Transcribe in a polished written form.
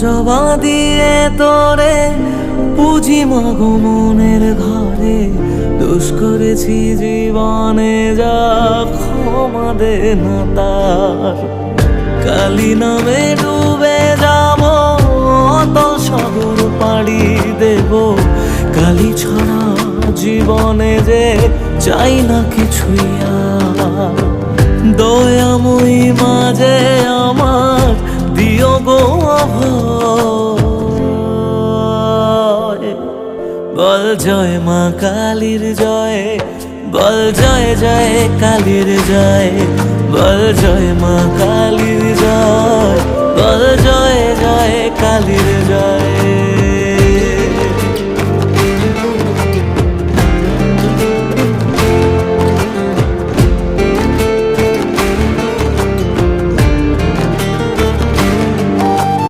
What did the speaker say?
জবা দিয়ে তোরে পুঁজি মাগো মনের ঘরে, দোষ করেছি জীবনে যা ক্ষমা দে না তার। কালী নামে ডুবে যাব অতল সাগর পাড়ি দেব, কালী ছাড়া জীবনে যে চাই না কিছুই আর। দয়াময়ী মাঝে আমার দিও গো অভয়, বল জয় মা কালীর জয়, বল জয় জয় কালীর জয়, বল জয় মা কালীর জয়, বল জয় জয় কালীর জয়।